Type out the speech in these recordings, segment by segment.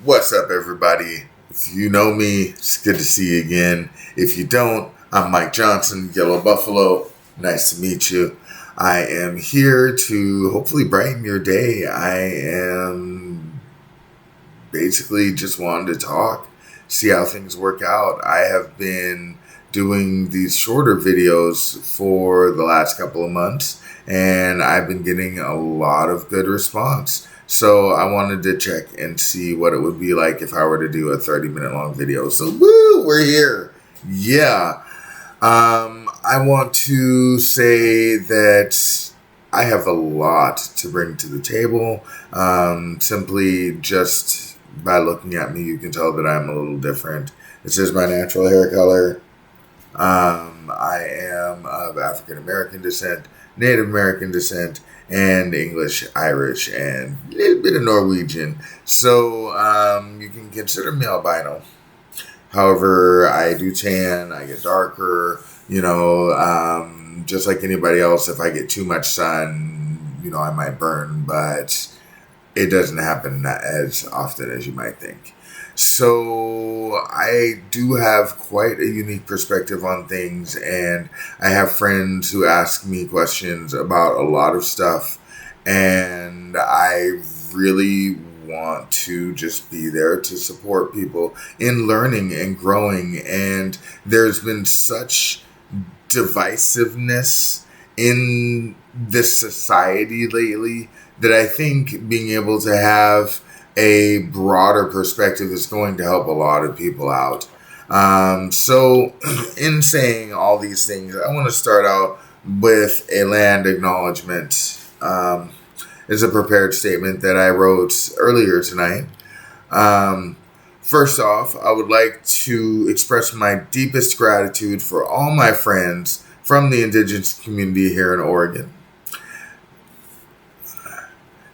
What's up, everybody? If you know me, it's good to see you again. If you don't, I'm Mike Johnson, Yellow Buffalo. Nice to meet you. I am here to hopefully brighten your day. I am basically just wanting to talk, see how things work out. I have been doing these shorter videos for the last couple of months, and I've been getting a lot of good response. So I wanted to check and see what it would be like if I were to do a 30-minute long video. So woo, we're here. Yeah. I want to say that I have a lot to bring to the table. Simply just by looking at me, you can tell that I'm a little different. This is my natural hair color. I am of African American descent, Native American descent, and English, Irish, and a little bit of Norwegian. So you can consider me albino. However, I do tan, I get darker, just like anybody else. If I get too much sun, I might burn, but it doesn't happen as often as you might think. So I do have quite a unique perspective on things, and I have friends who ask me questions about a lot of stuff, and I really want to just be there to support people in learning and growing. And there's been such divisiveness in this society lately that I think being able to have a broader perspective is going to help a lot of people out. So, in saying all these things, I want to start out with a land acknowledgement. It's a prepared statement that I wrote earlier tonight. First off, I would like to express my deepest gratitude for all my friends from the indigenous community here in Oregon.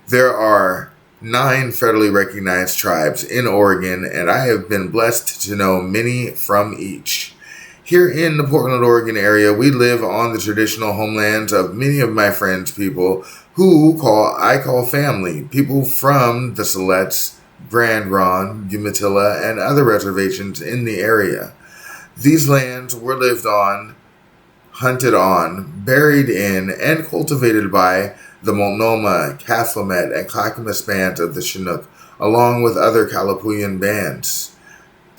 There are 9 federally recognized tribes in Oregon, and I have been blessed to know many from each. Here in the Portland, Oregon area, we live on the traditional homelands of many of my friends' people who I call family, people from the Siletz, Grand Ronde, Umatilla, and other reservations in the area. These lands were lived on, hunted on, buried in, and cultivated by the Multnomah, Cathlamet, and Clackamas bands of the Chinook, along with other Kalapuyan bands.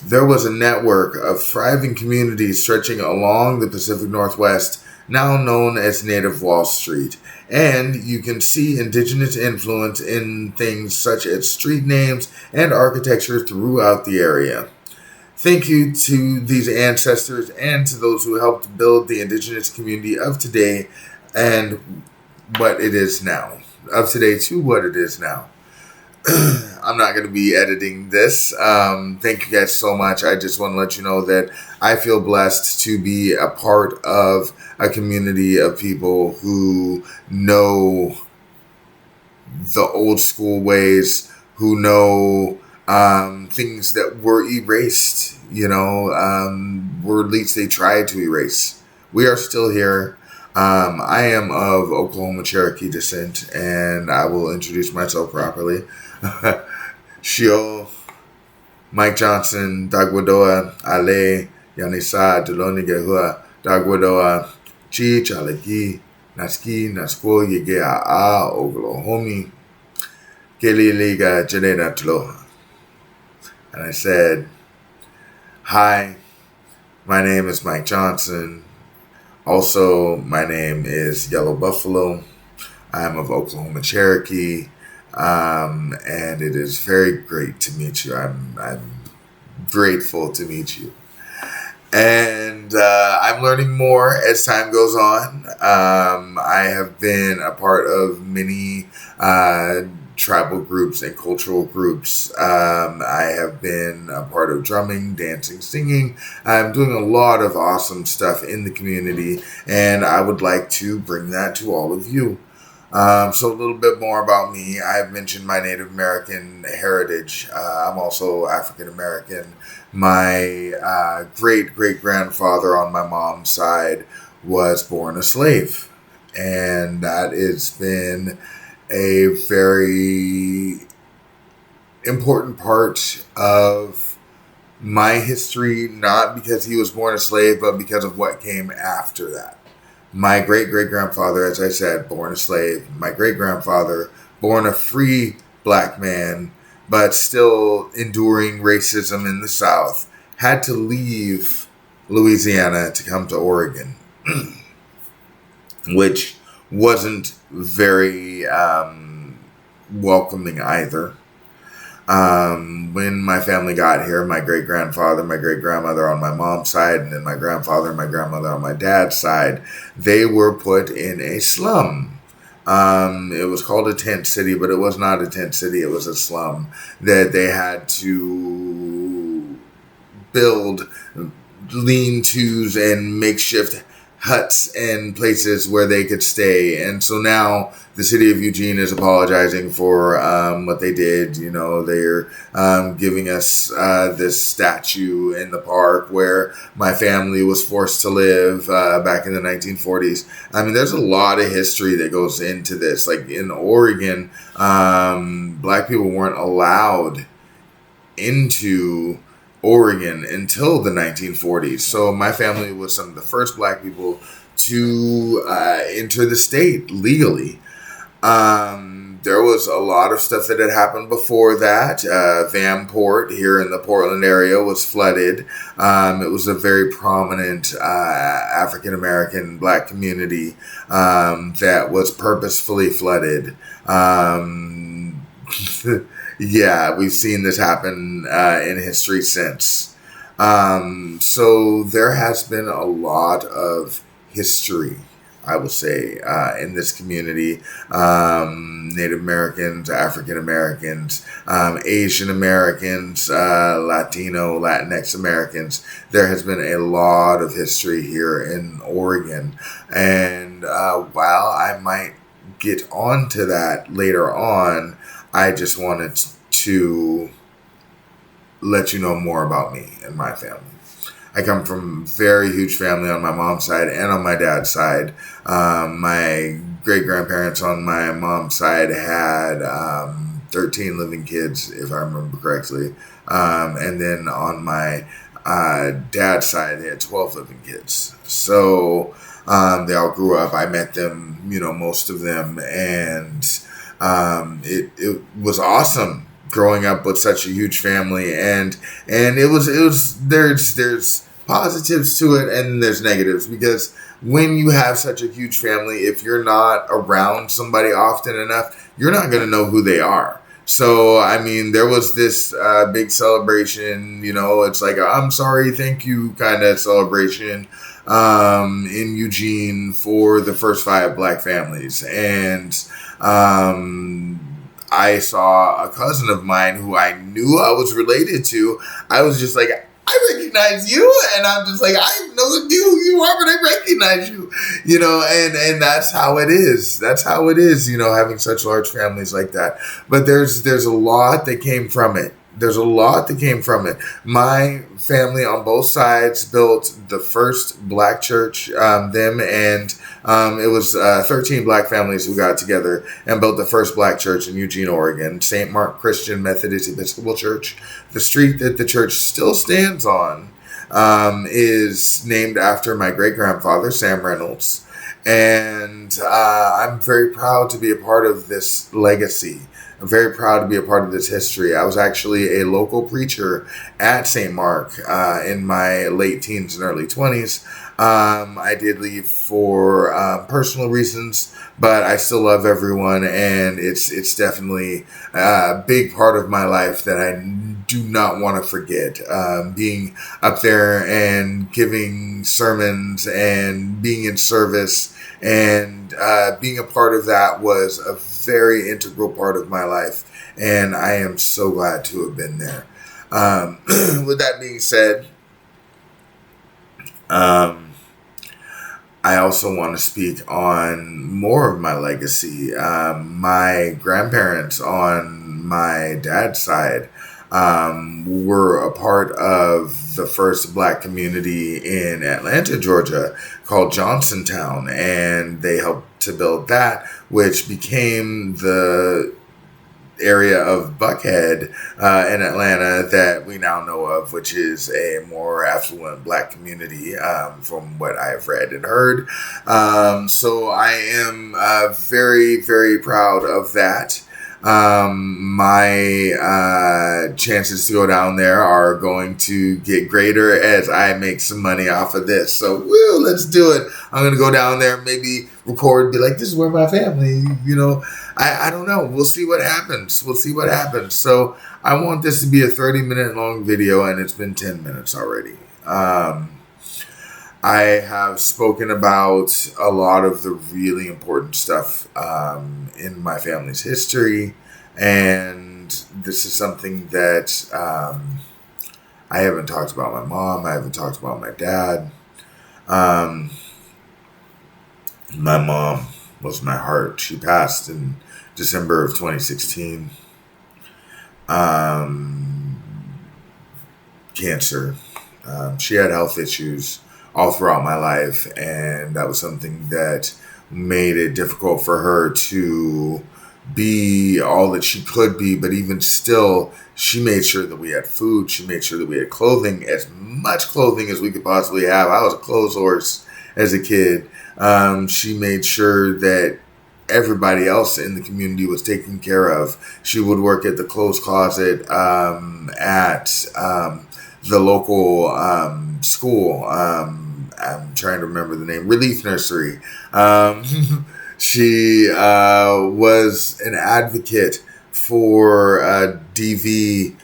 There was a network of thriving communities stretching along the Pacific Northwest, now known as Native Wall Street, and you can see indigenous influence in things such as street names and architecture throughout the area. Thank you to these ancestors and to those who helped build the indigenous community of today and what it is now. Of today to what it is now. I'm not going to be editing this. Thank you guys so much. I just want to let you know that I feel blessed to be a part of a community of people who know the old school ways, who know things that were erased, or at least they tried to erase. We are still here. I am of Oklahoma Cherokee descent, and I will introduce myself properly. Shio, Mike Johnson, Dagwadoa, Ale, Yanisa, Deloni Gehua, Dagwadoa, Chi, Chalaki, Naski, Nasko, Yegea, Oglohomi, Keli Liga, Janeda Tloha. And I said, hi, my name is Mike Johnson. Also, my name is Yellow Buffalo. I'm of Oklahoma Cherokee. And it is very great to meet you. I'm grateful to meet you. And I'm learning more as time goes on. I have been a part of many tribal groups and cultural groups. I have been a part of drumming, dancing, singing. I'm doing a lot of awesome stuff in the community, and I would like to bring that to all of you. So a little bit more about me. I've mentioned my Native American heritage. I'm also African American. My great-great-grandfather on my mom's side was born a slave. And that has been a very important part of my history, not because he was born a slave, but because of what came after that. My great-great-grandfather, as I said, born a slave. My great-grandfather, born a free black man, but still enduring racism in the South, had to leave Louisiana to come to Oregon, which wasn't very welcoming either. When my family got here, my great-grandfather, my great-grandmother on my mom's side, and then my grandfather and my grandmother on my dad's side, they were put in a slum. It was called a tent city, but it was not a tent city. It was a slum that they had to build lean-tos and makeshift huts and places where they could stay. And so now the city of Eugene is apologizing for what they did. You know, they're giving us this statue in the park where my family was forced to live back in the 1940s. I mean, there's a lot of history that goes into this. Like in Oregon, black people weren't allowed into Oregon until the 1940s. So my family was some of the first black people to enter the state legally. There was a lot of stuff that had happened before that. Vanport here in the Portland area was flooded. It was a very prominent African-American black community that was purposefully flooded. Yeah, we've seen this happen in history since. So there has been a lot of history, I will say, in this community. Native Americans, African Americans, Asian Americans, Latino, Latinx Americans. There has been a lot of history here in Oregon. And while I might get onto that later on, I just wanted to let you know more about me and my family. I come from a very huge family on my mom's side and on my dad's side. My great-grandparents on my mom's side had 13 living kids, if I remember correctly. And then on my dad's side, they had 12 living kids. So they all grew up. I met them, most of them. And it was awesome growing up with such a huge family, and it was there's positives to it and there's negatives, because when you have such a huge family, if you're not around somebody often enough, you're not going to know who they are. So, I mean, there was this big celebration, it's like a I'm sorry, thank you kind of celebration in Eugene for the first 5 black families. And I saw a cousin of mine who I knew I was related to. I was just like, I recognize you. And I'm just like, I know who you are, but I recognize you, and that's how it is. That's how it is, having such large families like that. But there's a lot that came from it. My family on both sides built the first black church, it was 13 black families who got together and built the first black church in Eugene, Oregon, St. Mark Christian Methodist Episcopal Church. The street that the church still stands on is named after my great-grandfather, Sam Reynolds. And I'm very proud to be a part of this legacy. I'm very proud to be a part of this history. I was actually a local preacher at St. Mark in my late teens and early 20s. I did leave for personal reasons, but I still love everyone, and it's definitely a big part of my life that I do not want to forget. Being up there and giving sermons and being in service and being a part of that was a very integral part of my life, and I am so glad to have been there. With that being said, I also want to speak on more of my legacy. My grandparents on my dad's side were a part of the first black community in Atlanta, Georgia, called Johnsontown, and they helped to build that, which became the area of Buckhead in Atlanta that we now know of, which is a more affluent black community from what I've read and heard. So I am very, very proud of that. My chances to go down there are going to get greater as I make some money off of this. So, woo, let's do it. I'm going to go down there, maybe record, be like, this is where my family, I don't know. We'll see what happens. So I want this to be a 30-minute long video, and it's been 10 minutes already. I have spoken about a lot of the really important stuff in my family's history, and this is something that I haven't talked about my mom. I haven't talked about my dad. My mom was my heart. She passed in December of 2016. Cancer. She had health issues all throughout my life, and that was something that made it difficult for her to be all that she could be. But even still, she made sure that we had food. She made sure that we had clothing, as much clothing as we could possibly have. I was a clothes horse as a kid. She made sure that everybody else in the community was taken care of. She would work at the clothes closet at the local school. I'm trying to remember the name. Relief Nursery. She was an advocate for DV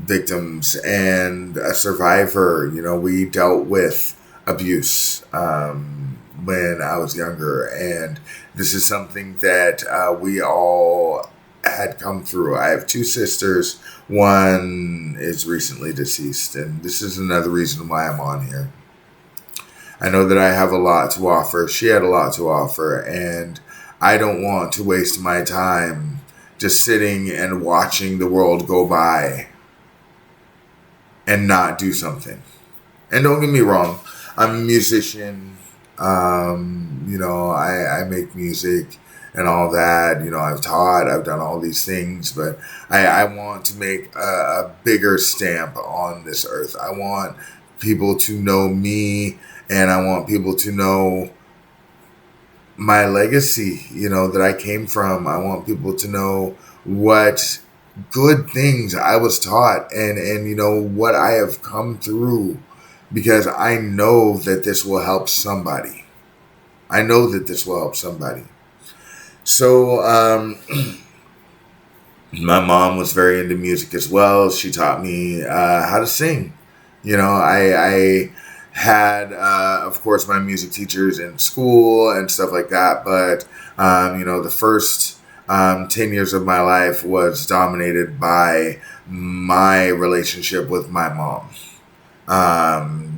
victims and a survivor. We dealt with abuse when I was younger, and this is something that we all had come through. I have two sisters. One is recently deceased, and this is another reason why I'm on here. I know that I have a lot to offer. She had a lot to offer, and I don't want to waste my time just sitting and watching the world go by and not do something. And don't get me wrong, I'm a musician. I make music and all that. I've taught, I've done all these things, but I want to make a bigger stamp on this earth. I want people to know me, and I want people to know my legacy, that I came from. I want people to know what good things I was taught and what I have come through, because I know that this will help somebody. So, my mom was very into music as well. She taught me how to sing. I had, of course, my music teachers in school and stuff like that. But, the first 10 years of my life was dominated by my relationship with my mom.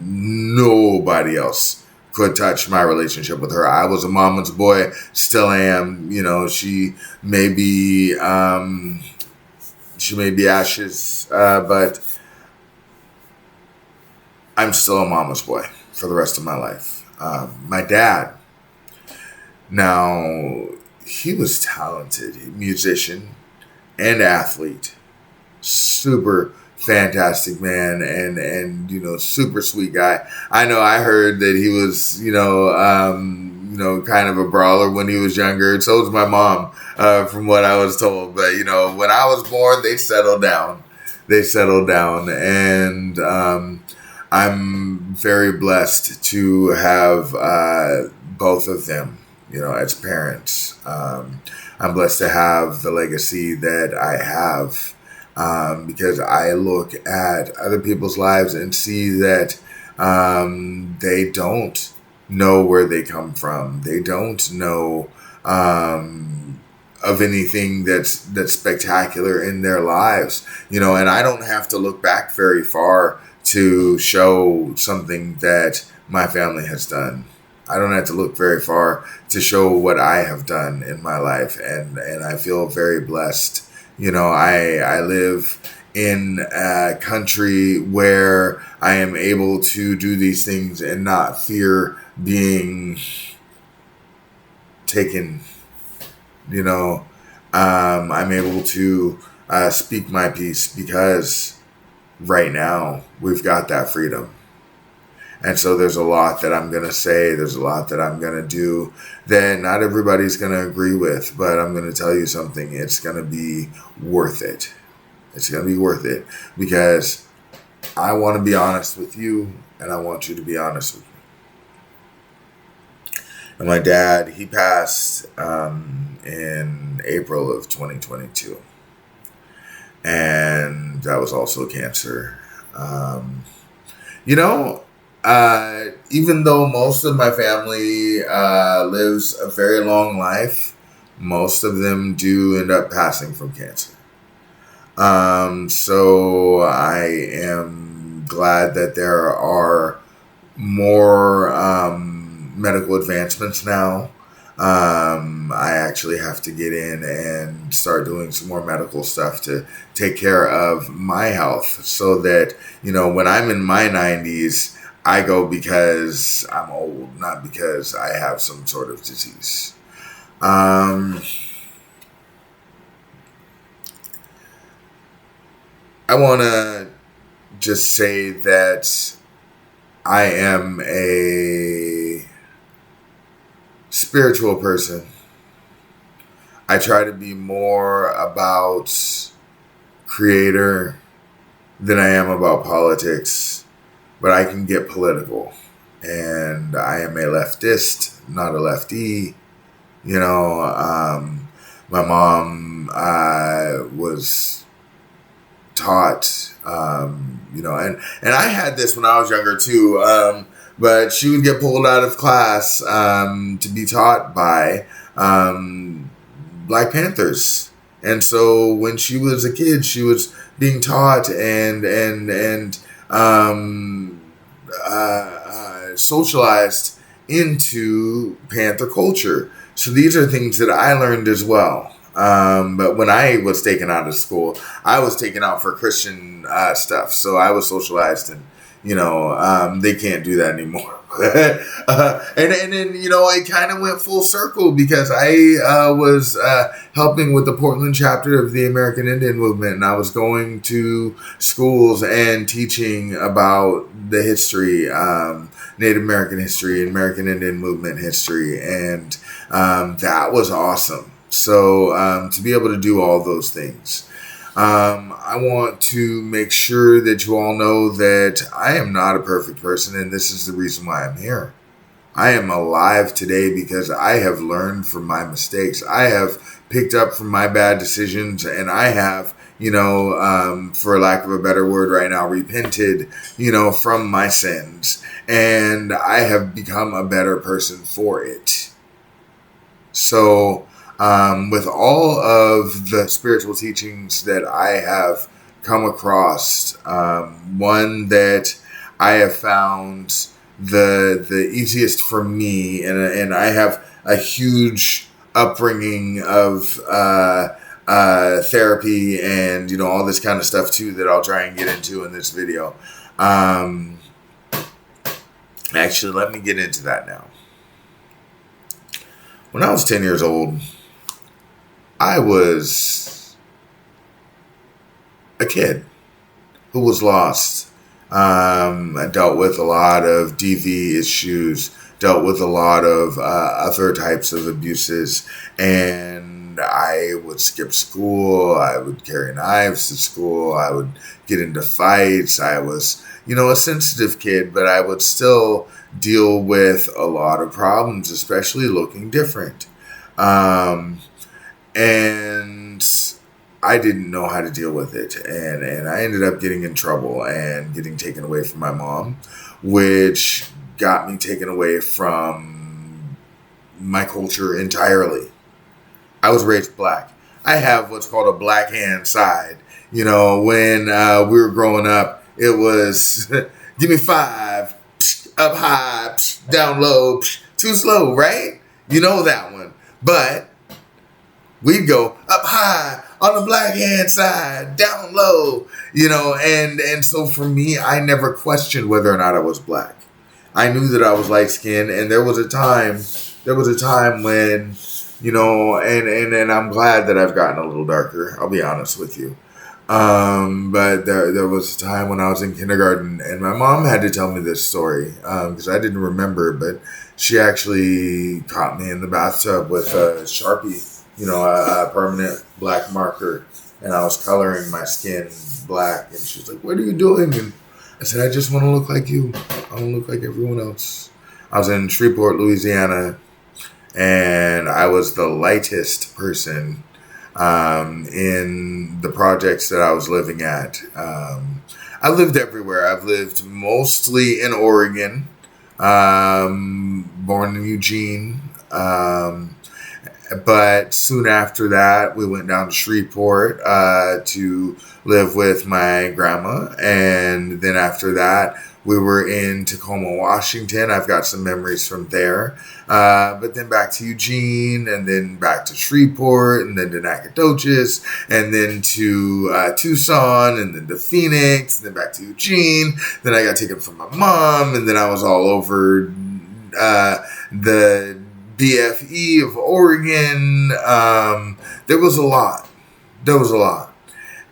Nobody else could touch my relationship with her. I was a mama's boy, still am. She may be ashes, but I'm still a mama's boy for the rest of my life. My dad, now, he was talented, musician and athlete, super fantastic man, and super sweet guy. I know I heard that he was kind of a brawler when he was younger. So was my mom, from what I was told. But when I was born, they settled down. And I'm very blessed to have both of them, as parents. I'm blessed to have the legacy that I have. Because I look at other people's lives and see that they don't know where they come from. They don't know of anything that's spectacular in their lives, and I don't have to look back very far to show something that my family has done. I don't have to look very far to show what I have done in my life, and I feel very blessed. I live in a country where I am able to do these things and not fear being taken. I'm able to speak my piece because right now we've got that freedom. And so there's a lot that I'm going to say, there's a lot that I'm going to do that not everybody's going to agree with, but I'm going to tell you something. It's going to be worth it. It's going to be worth it because I want to be honest with you and I want you to be honest with me. And my dad, he passed in April of 2022. And that was also cancer. You know, even though most of my family lives a very long life, most of them do end up passing from cancer. So I am glad that there are more medical advancements now. I actually have to get in and start doing some more medical stuff to take care of my health so that, you know, when I'm in my 90s, I go because I'm old, not because I have some sort of disease. I want to just say that I am a spiritual person. I try to be more about creator than I am about politics, but I can get political. And I am a leftist, not a lefty. You know, my mom was taught, you know, and I had this when I was younger too, but she would get pulled out of class to be taught by Black Panthers. And so when she was a kid, she was being taught and socialized into Panther culture. So these are things that I learned as well. But when I was taken out of school, I was taken out for Christian stuff. So I was socialized, and you know, they can't do that anymore. And then, you know, it kind of went full circle because I was helping with the Portland chapter of the American Indian Movement, and I was going to schools and teaching about the history, Native American history, American Indian Movement history, and that was awesome. So to be able to do all those things. I want to make sure that you all know that I am not a perfect person, and this is the reason why I'm here. I am alive today because I have learned from my mistakes. I have picked up from my bad decisions, and I have, you know, for lack of a better word right now, repented, you know, from my sins, and I have become a better person for it. So, with all of the spiritual teachings that I have come across, one that I have found the easiest for me, and I have a huge upbringing of therapy and, you know, all this kind of stuff too that I'll try and get into in this video. Actually, let me get into that now. When I was 10 years old, I was a kid who was lost. I dealt with a lot of DV issues, dealt with a lot of other types of abuses, and I would skip school. I would carry knives to school. I would get into fights. I was, you know, a sensitive kid, but I would still deal with a lot of problems, especially looking different. And I didn't know how to deal with it. And I ended up getting in trouble and getting taken away from my mom, which got me taken away from my culture entirely. I was raised black. I have what's called a black hand side. You know, when we were growing up, it was give me 5, up high, down low, too slow, right? You know that one. But we'd go up high on the black hand side, down low, you know, and so for me, I never questioned whether or not I was black. I knew that I was light skinned, and there was a time when and I'm glad that I've gotten a little darker. I'll be honest with you. But there was a time when I was in kindergarten, and my mom had to tell me this story because I didn't remember. But she actually caught me in the bathtub with a Sharpie, a permanent black marker, and I was coloring my skin black. And she's like, "What are you doing?" And I said, "I just want to look like you. I want to look like everyone else." I was in Shreveport, Louisiana, and I was the lightest person in the projects that I was living at. I lived everywhere. I've lived mostly in Oregon, born in Eugene. But soon after that, we went down to Shreveport to live with my grandma. And then after that, we were in Tacoma, Washington. I've got some memories from there. But then back to Eugene, and then back to Shreveport, and then to Nacogdoches, and then to Tucson, and then to Phoenix, and then back to Eugene. Then I got taken from my mom, and then I was all over the BFE of Oregon. There was a lot.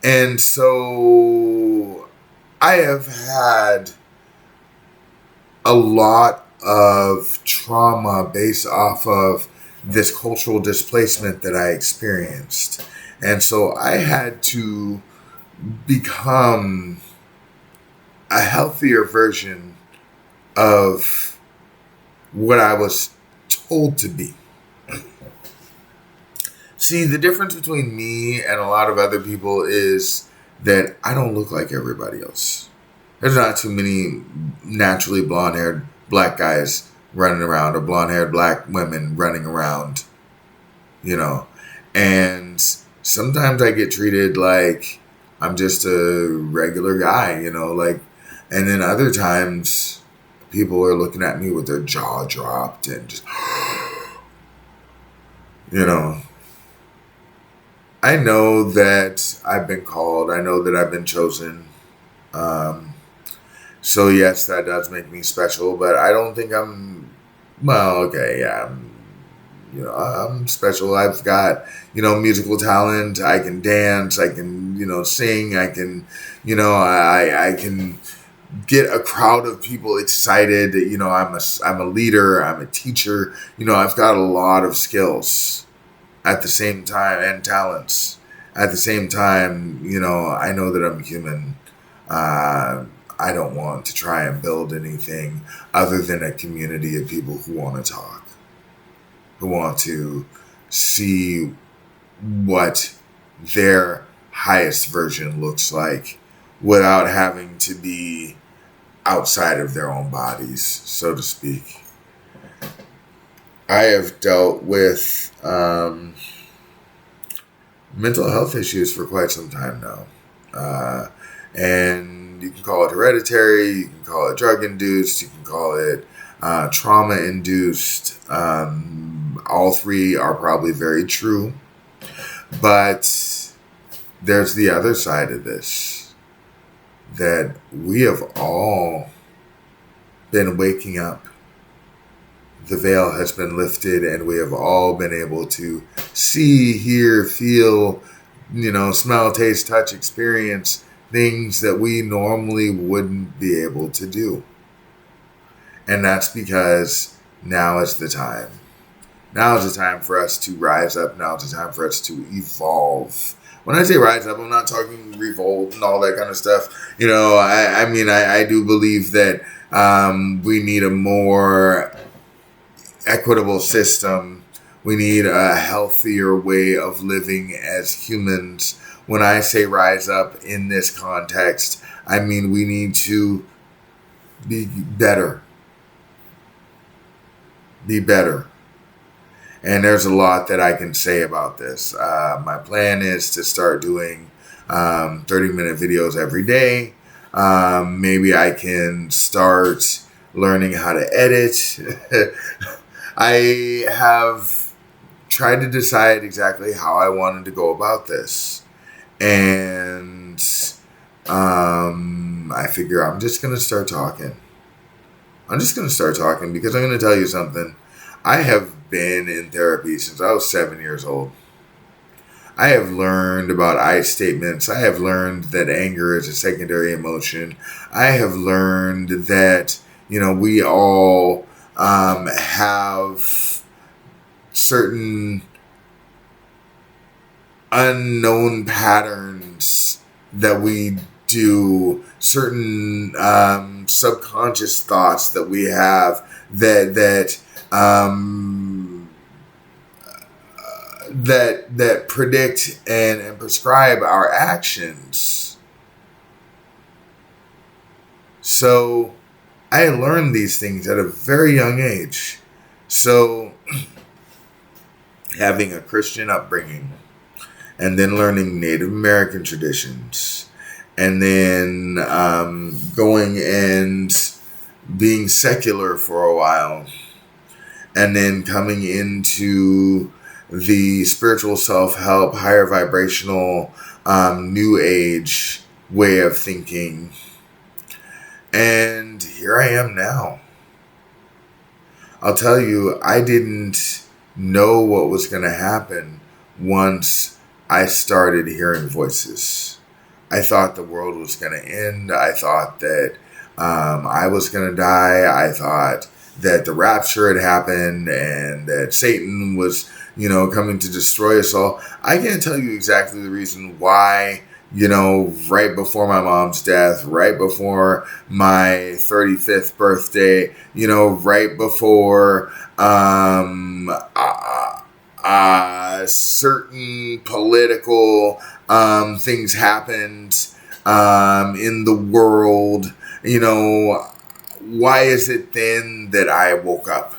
And so I have had a lot of trauma based off of this cultural displacement that I experienced. And so I had to become a healthier version of what I was told to be. See, the difference between me and a lot of other people is that I don't look like everybody else. There's not too many naturally blonde-haired black guys running around or blonde-haired black women running around, And sometimes I get treated like I'm just a regular guy, and then other times people are looking at me with their jaw dropped and just, I know that I've been called. I know that I've been chosen. So yes, that does make me special, but I don't think I'm, I'm special. I've got, musical talent. I can dance. I can, sing. I can, I can get a crowd of people excited. I'm a leader. I'm a teacher. I've got a lot of skills at the same time and talents. At the same time, I know that I'm human. I don't want to try and build anything other than a community of people who want to talk, who want to see what their highest version looks like without having to be outside of their own bodies, so to speak. I have dealt with mental health issues for quite some time now. And you can call it hereditary, you can call it drug-induced, you can call it trauma-induced. All three are probably very true. But there's the other side of this, that we have all been waking up. The veil has been lifted, and we have all been able to see, hear, feel, smell, taste, touch, experience things that we normally wouldn't be able to do. And that's because now is the time. Now is the time for us to rise up. Now is the time for us to evolve. When I say rise up, I'm not talking revolt and all that kind of stuff. I do believe that we need a more equitable system. We need a healthier way of living as humans. When I say rise up in this context, I mean we need to be better. Be better. And there's a lot that I can say about this. My plan is to start doing 30-minute videos every day. Maybe I can start learning how to edit. I have tried to decide exactly how I wanted to go about this. And I figure I'm just going to start talking. I'm just going to start talking because I'm going to tell you something. I have been in therapy since I was 7 years old. I have learned about I statements. I have learned that anger is a secondary emotion. I have learned that, we all have certain unknown patterns that we do, certain subconscious thoughts that we have that predict and prescribe our actions. So I learned these things at a very young age. So having a Christian upbringing, and then learning Native American traditions, and then going and being secular for a while, and then coming into the spiritual self-help, higher vibrational, new age way of thinking. And here I am now. I'll tell you, I didn't know what was going to happen once I started hearing voices. I thought the world was going to end. I thought that I was going to die. I thought that the rapture had happened and that Satan was, coming to destroy us all. I can't tell you exactly the reason why, right before my mom's death, right before my 35th birthday, right before certain political things happened in the world, why is it then that I woke up?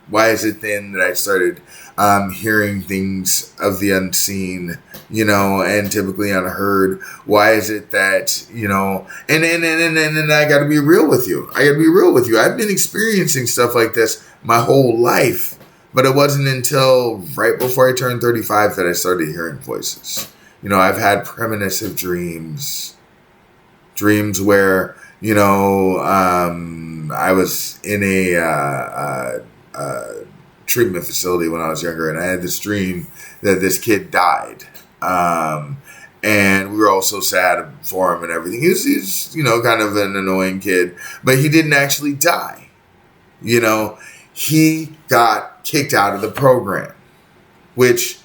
Why is it then that I started hearing things of the unseen, and typically unheard? Why is it that, and I got to be real with you. I've been experiencing stuff like this my whole life, but it wasn't until right before I turned 35 that I started hearing voices. I've had premonitive dreams where, I was in a treatment facility when I was younger, and I had this dream that this kid died. And we were all so sad for him and everything. He's kind of an annoying kid, but he didn't actually die. He got kicked out of the program, which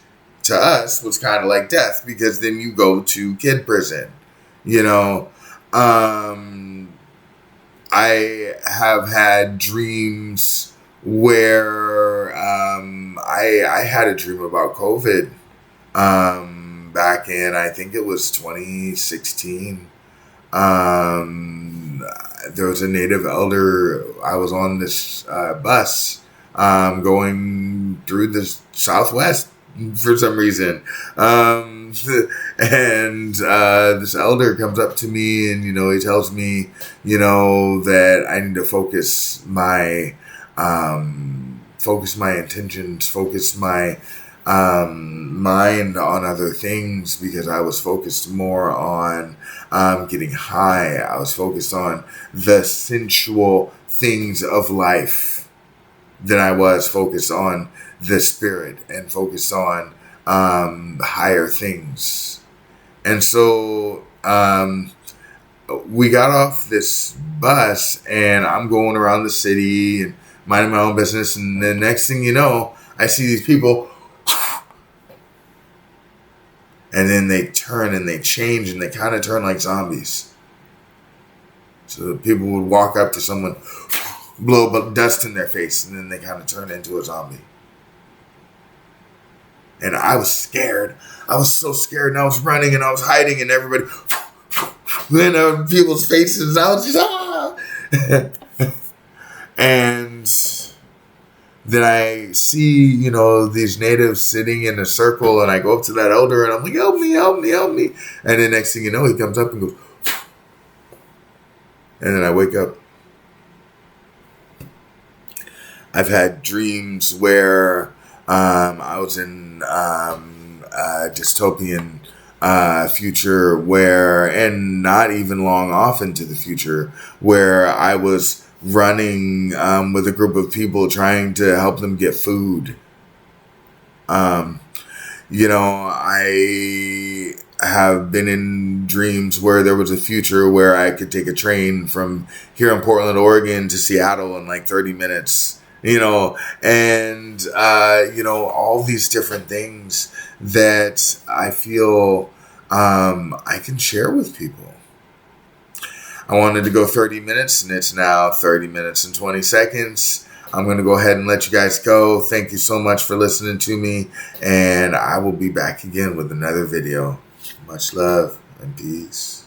to us was kind of like death, because then you go to kid prison. I have had dreams where I had a dream about COVID back in, I think it was 2016. There was a native elder. I was on this bus going through the Southwest for some reason. And this elder comes up to me and, he tells me, that I need to focus my intentions, focus my mind on other things, because I was focused more on getting high. I was focused on the sensual things of life than I was focused on the spirit and focused on higher things. And so we got off this bus, and I'm going around the city and minding my own business, and the next thing you know, I see these people, and then they turn and they change, and they kind of turn like zombies. So people would walk up to someone, blow dust in their face, and then they kind of turn into a zombie. And I was scared. I was so scared, and I was running, and I was hiding, and everybody in people's faces. I was just, And then I see, these natives sitting in a circle, and I go up to that elder, and I'm like, help me, help me, help me. And the next thing you know, he comes up and goes, and then I wake up. I've had dreams where I was in a dystopian future and not even long off into the future, where I was running with a group of people trying to help them get food. You know, I have been in dreams where there was a future where I could take a train from here in Portland, Oregon to Seattle in like 30 minutes, you know, and, you know, all these different things that I feel I can share with people. I wanted to go 30 minutes, and it's now 30 minutes and 20 seconds. I'm going to go ahead and let you guys go. Thank you so much for listening to me, and I will be back again with another video. Much love and peace.